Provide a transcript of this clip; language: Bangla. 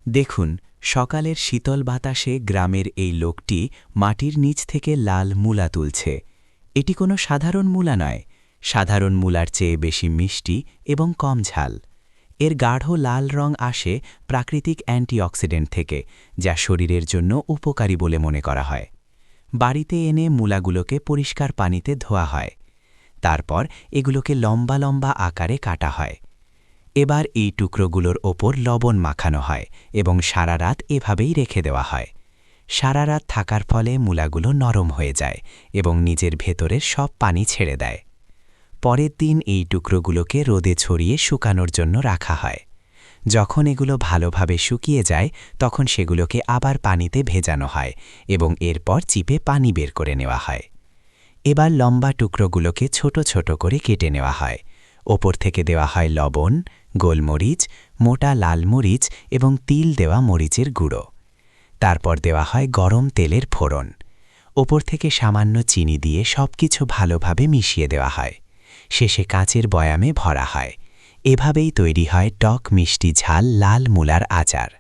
দেখুন, সকালের শীতল বাতাসে গ্রামের এই লোকটি মাটির নিচ থেকে লাল মূলা তুলছে। এটি কোনো সাধারণ মূলা নয়, সাধারণ মূলার চেয়ে বেশি মিষ্টি এবং কম ঝাল। এর গাঢ় লাল রং আসে প্রাকৃতিক অ্যান্টিঅক্সিডেন্ট থেকে, যা শরীরের জন্য উপকারী বলে মনে করা হয়। বাড়িতে এনে মূলাগুলোকে পরিষ্কার পানিতে ধোয়া হয়। তারপর এগুলোকে লম্বা লম্বা আকারে কাটা হয়। এবার এই টুকরোগুলোর ওপর লবণ মাখানো হয় এবং সারা রাত এভাবেই রেখে দেওয়া হয়। সারা রাত থাকার ফলে মূলাগুলো নরম হয়ে যায় এবং নিজের ভেতরের সব পানি ছেড়ে দেয়। পরের দিন এই টুকরোগুলোকে রোদে ছড়িয়ে শুকানোর জন্য রাখা হয়। যখন এগুলো ভালোভাবে শুকিয়ে যায়, তখন সেগুলোকে আবার পানিতে ভেজানো হয় এবং এরপর চিপে পানি বের করে নেওয়া হয়। এবার লম্বা টুকরোগুলোকে ছোট ছোট করে কেটে নেওয়া হয়। ওপর থেকে দেওয়া হয় লবণ, গোলমরিচ, মোটা লাল মরিচ এবং তিল দেওয়া মরিচের গুঁড়ো। তারপর দেওয়া হয় গরম তেলের ফোড়ন। ওপর থেকে সামান্য চিনি দিয়ে সবকিছু ভালোভাবে মিশিয়ে দেওয়া হয়। শেষে কাঁচের বয়ামে ভরা হয়। এভাবেই তৈরি হয় টক মিষ্টি ঝাল লাল মূলার আচার।